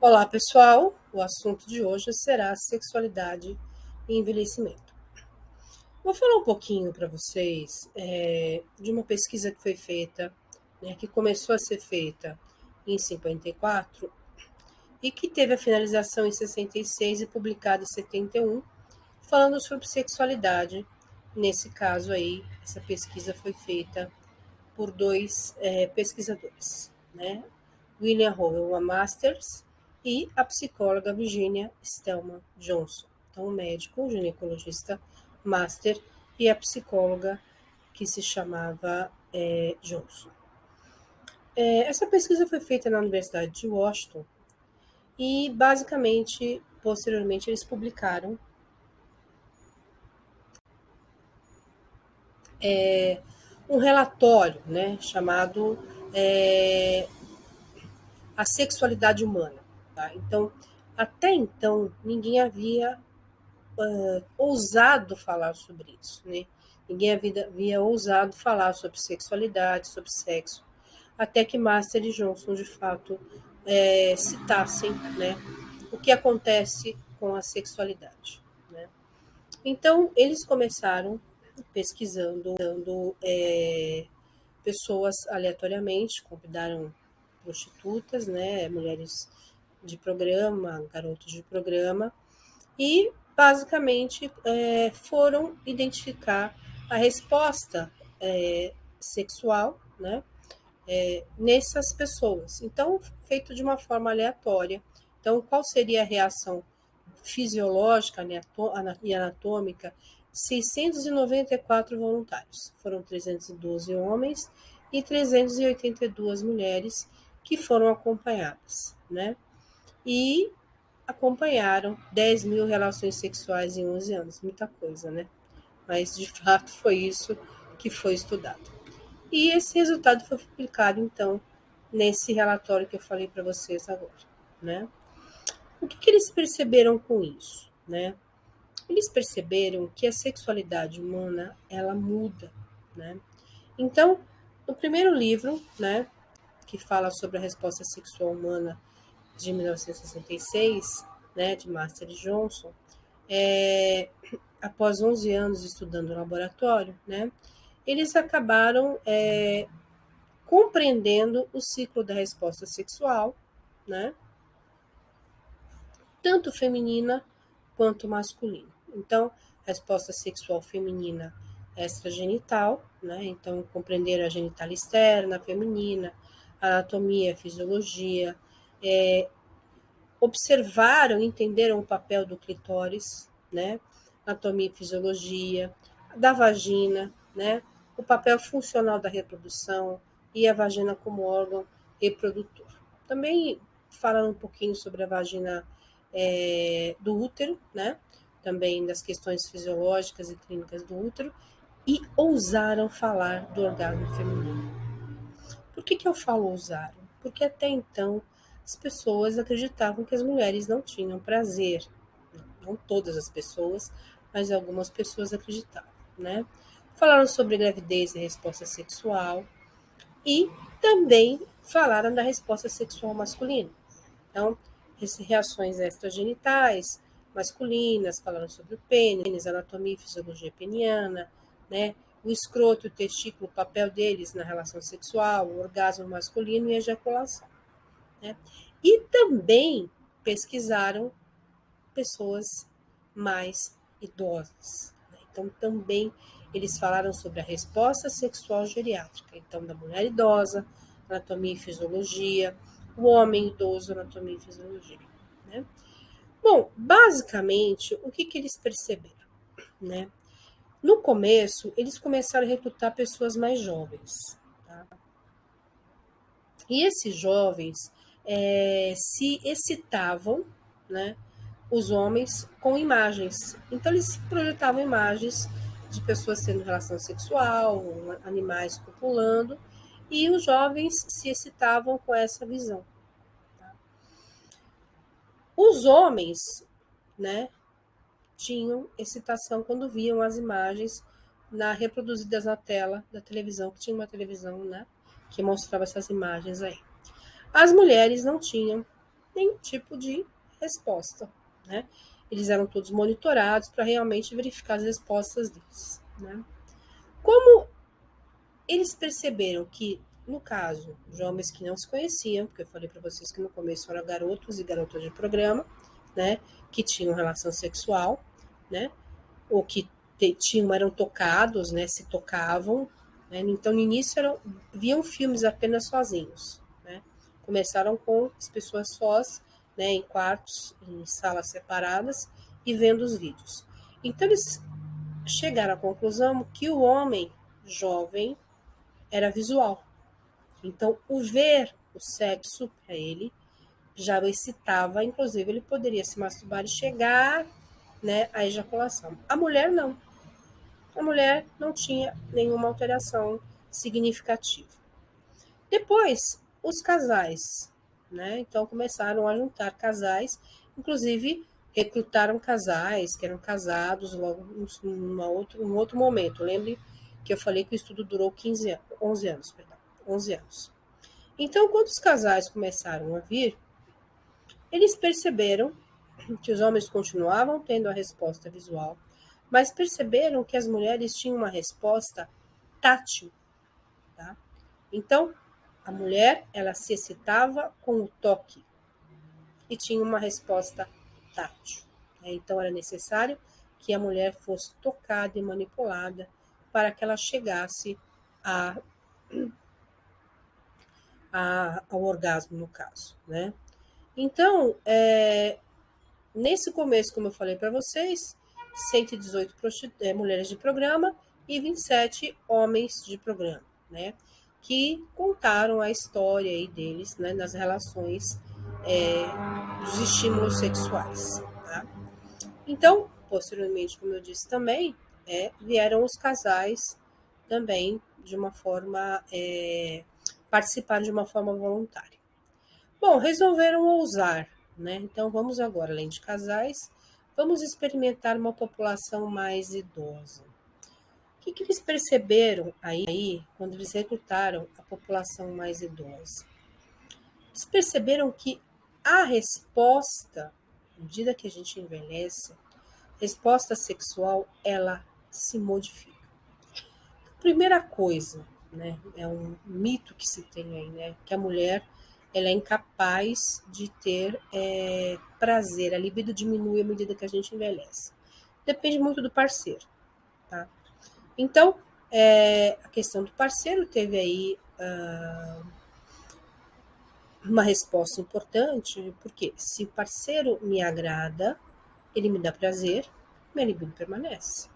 Olá, pessoal! O assunto de hoje será sexualidade e envelhecimento. Vou falar um pouquinho para vocês de uma pesquisa que foi feita, que começou a ser feita em 54 e que teve a finalização em 66 e publicada em 71, falando sobre sexualidade. Nesse caso aí, essa pesquisa foi feita por dois pesquisadores, William Howell Masters e a psicóloga Virginia Spellman Johnson. Então, o médico, o ginecologista Master e a psicóloga que se chamava Johnson. Essa pesquisa foi feita na Universidade de Washington e, basicamente, posteriormente, eles publicaram um relatório, chamado A Sexualidade Humana. Tá? Então, até então, ninguém havia ousado falar sobre isso, né? Ninguém havia ousado falar sobre sexualidade, sobre sexo, até que Master e Johnson, de fato, citassem, o que acontece com a sexualidade, né? Então, eles começaram pesquisando pessoas aleatoriamente, convidaram prostitutas, mulheres de programa, garotos de programa, e basicamente foram identificar a resposta sexual, nessas pessoas. Então, feito de uma forma aleatória. Então, qual seria a reação fisiológica e anatômica? 694 voluntários. Foram 312 homens e 382 mulheres que foram acompanhadas, E acompanharam 10 mil relações sexuais em 11 anos. Muita coisa, né? Mas, de fato, foi isso que foi estudado. E esse resultado foi publicado, então, nesse relatório que eu falei para vocês agora, O que eles perceberam com isso, Eles perceberam que a sexualidade humana, ela muda, Então, no primeiro livro, que fala sobre a resposta sexual humana de 1966, de Master e Johnson, após 11 anos estudando no laboratório, eles acabaram compreendendo o ciclo da resposta sexual, tanto feminina quanto masculina. Então, resposta sexual feminina extragenital, então compreenderam a genital externa, feminina, anatomia, fisiologia, observaram e entenderam o papel do clitóris, anatomia e fisiologia, da vagina, o papel funcional da reprodução e a vagina como órgão reprodutor. Também falaram um pouquinho sobre a vagina do útero, também das questões fisiológicas e clínicas do útero, e ousaram falar do orgasmo feminino. Por que eu falo ousaram? Porque até então as pessoas acreditavam que as mulheres não tinham prazer. Não todas as pessoas, mas algumas pessoas acreditavam, Falaram sobre gravidez e resposta sexual e também falaram da resposta sexual masculina. Então, reações extragenitais masculinas, falaram sobre o pênis, anatomia e fisiologia peniana, o escroto e o testículo, o papel deles na relação sexual, o orgasmo masculino e a ejaculação. E também pesquisaram pessoas mais idosas. Então, também eles falaram sobre a resposta sexual geriátrica, então, da mulher idosa, anatomia e fisiologia, o homem idoso, anatomia e fisiologia. Bom, basicamente, o que eles perceberam? No começo, eles começaram a recrutar pessoas mais jovens. Tá? E esses jovens se excitavam, os homens com imagens. Então, eles projetavam imagens de pessoas tendo relação sexual, animais copulando, e os jovens se excitavam com essa visão. Tá? Os homens, tinham excitação quando viam as imagens reproduzidas na tela da televisão, que tinha uma televisão, que mostrava essas imagens aí. As mulheres não tinham nenhum tipo de resposta, né? Eles eram todos monitorados para realmente verificar as respostas deles, né? Como eles perceberam que, no caso de homens que não se conheciam, porque eu falei para vocês que no começo eram garotos e garotas de programa, né, que tinham relação sexual, né, ou que eram tocados, né, se tocavam, né, então no início viam filmes apenas sozinhos, né, começaram com as pessoas sós, né, em quartos, em salas separadas e vendo os vídeos. Então eles chegaram à conclusão que o homem jovem era visual. Então, o ver o sexo para ele já o excitava, inclusive ele poderia se masturbar e chegar, né, à ejaculação. A mulher não. A mulher não tinha nenhuma alteração significativa. Depois, os casais, né? Então começaram a juntar casais, inclusive recrutaram casais que eram casados logo num outro momento. Lembre que eu falei que o estudo durou 11 anos, perdão, 11 anos. Então, quando os casais começaram a vir, eles perceberam que os homens continuavam tendo a resposta visual, mas perceberam que as mulheres tinham uma resposta tátil, tá? Então, a mulher, ela se excitava com o toque e tinha uma resposta tátil, né? Então, era necessário que a mulher fosse tocada e manipulada para que ela chegasse a, ao orgasmo, no caso, né? Então, nesse começo, como eu falei para vocês, 118 mulheres de programa e 27 homens de programa, né? Que contaram a história aí deles, né, nas relações dos estímulos sexuais, tá? Então, posteriormente, como eu disse também, vieram os casais também de uma forma participar de uma forma voluntária. Bom, resolveram ousar, né? Então vamos agora, além de casais, vamos experimentar uma população mais idosa. O que eles perceberam aí quando eles recrutaram a população mais idosa? Eles perceberam que a resposta, à medida que a gente envelhece, a resposta sexual, ela se modifica. Primeira coisa, né, é um mito que se tem aí, né, que a mulher ela é incapaz de ter prazer, a libido diminui à medida que a gente envelhece. Depende muito do parceiro, tá? Então, a questão do parceiro teve aí uma resposta importante, porque se o parceiro me agrada, ele me dá prazer, minha libido permanece.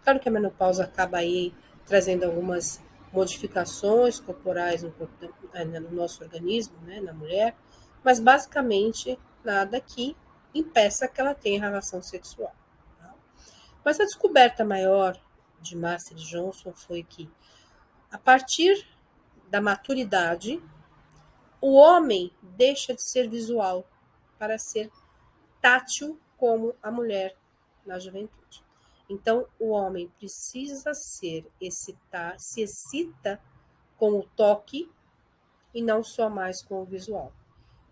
Claro que a menopausa acaba aí trazendo algumas modificações corporais no nosso organismo, né, na mulher, mas basicamente nada que impeça que ela tenha relação sexual. Tá? Mas a descoberta maior de Master Johnson foi que, a partir da maturidade, o homem deixa de ser visual para ser tátil como a mulher na juventude. Então, o homem precisa se excita com o toque e não só mais com o visual.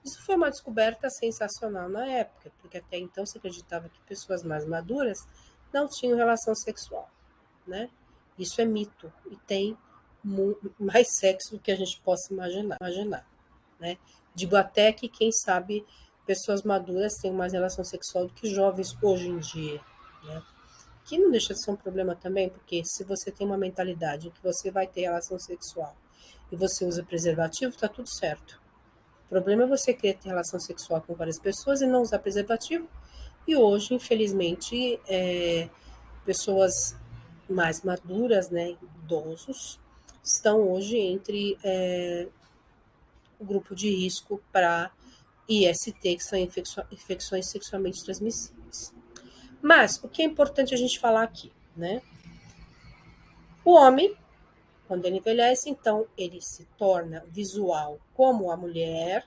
Isso foi uma descoberta sensacional na época, porque até então se acreditava que pessoas mais maduras não tinham relação sexual, né? Isso é mito e tem mais sexo do que a gente possa imaginar, né? Digo até que, quem sabe, pessoas maduras têm mais relação sexual do que jovens hoje em dia, né? Que não deixa de ser um problema também, porque se você tem uma mentalidade em que você vai ter relação sexual e você usa preservativo, tá tudo certo. O problema é você querer ter relação sexual com várias pessoas e não usar preservativo. E hoje, infelizmente, pessoas mais maduras, né, idosos, estão hoje entre o grupo de risco para IST, que são infecções sexualmente transmissíveis. Mas o que é importante a gente falar aqui, né? O homem, quando ele envelhece, então ele se torna visual como a mulher,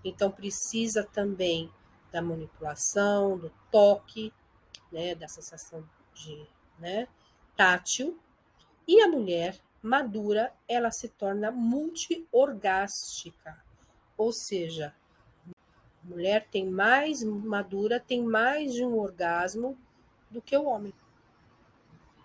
então precisa também da manipulação, do toque, né, da sensação de, né, tátil. E a mulher madura, ela se torna multiorgástica, ou seja, A mulher tem mais madura, tem mais de um orgasmo do que o homem.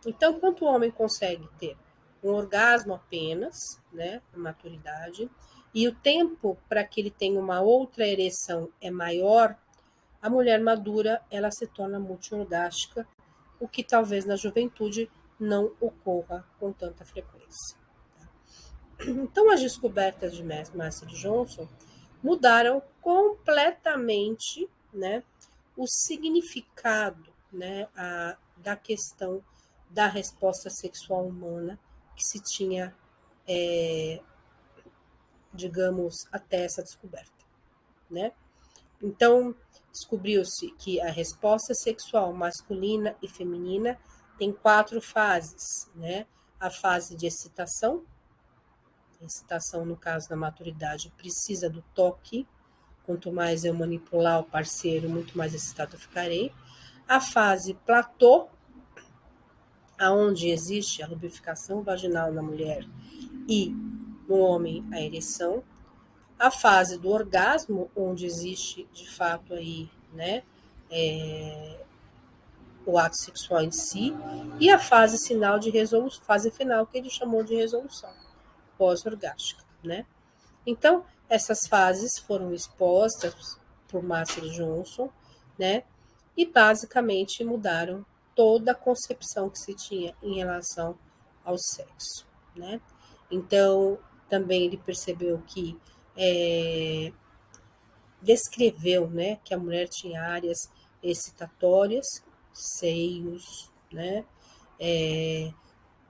Então, quanto o homem consegue ter um orgasmo apenas, né, na maturidade, e o tempo para que ele tenha uma outra ereção é maior, a mulher madura ela se torna multiorgástica, o que talvez na juventude não ocorra com tanta frequência. Então, as descobertas de Master Johnson mudaram completamente, né, o significado, né, da questão da resposta sexual humana que se tinha, digamos, até essa descoberta, né? Então, descobriu-se que a resposta sexual masculina e feminina tem 4 fases, né? A fase de excitação, no caso da maturidade, precisa do toque. Quanto mais eu manipular o parceiro, muito mais excitado eu ficarei. A fase platô, aonde existe a lubrificação vaginal na mulher e no homem a ereção. A fase do orgasmo, onde existe de fato aí, né, o ato sexual em si, e a fase final de resolução, fase final que ele chamou de resolução pós-orgástica, né? Então, essas fases foram expostas por Master Johnson, né? E basicamente mudaram toda a concepção que se tinha em relação ao sexo, né? Então, também ele percebeu que descreveu, né, que a mulher tinha áreas excitatórias, seios, né,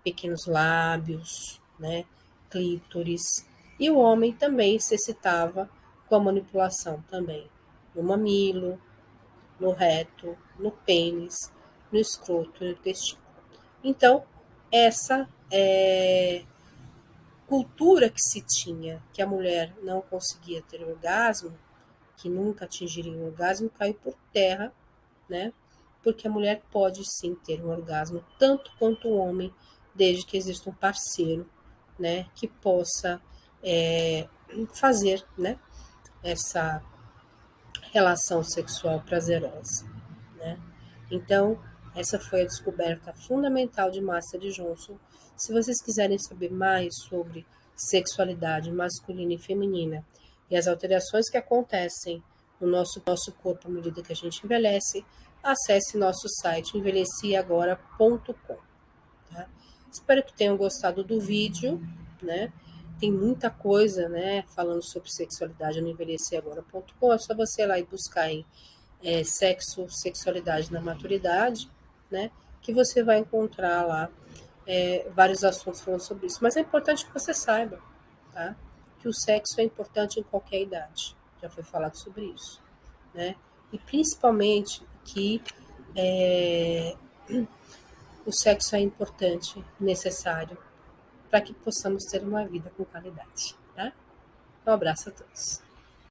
pequenos lábios, né, clítoris, e o homem também se excitava com a manipulação também no mamilo, no reto, no pênis, no escroto e no testículo. Então, essa cultura que se tinha que a mulher não conseguia ter orgasmo, que nunca atingiria o orgasmo, caiu por terra, né? Porque a mulher pode sim ter um orgasmo tanto quanto o homem, desde que exista um parceiro, né, que possa fazer, né, essa relação sexual prazerosa, né? Então, essa foi a descoberta fundamental de Master Johnson. Se vocês quiserem saber mais sobre sexualidade masculina e feminina e as alterações que acontecem no nosso corpo à medida que a gente envelhece, acesse nosso site envelheciagora.com. Tá? Espero que tenham gostado do vídeo, né? Tem muita coisa, né, falando sobre sexualidade no envelheciagora.com. É só você ir lá e buscar em sexo, sexualidade na maturidade, né? Que você vai encontrar lá vários assuntos falando sobre isso. Mas é importante que você saiba, tá? Que o sexo é importante em qualquer idade. Já foi falado sobre isso, né? E principalmente que o sexo é importante, necessário, para que possamos ter uma vida com qualidade, tá? Um abraço a todos.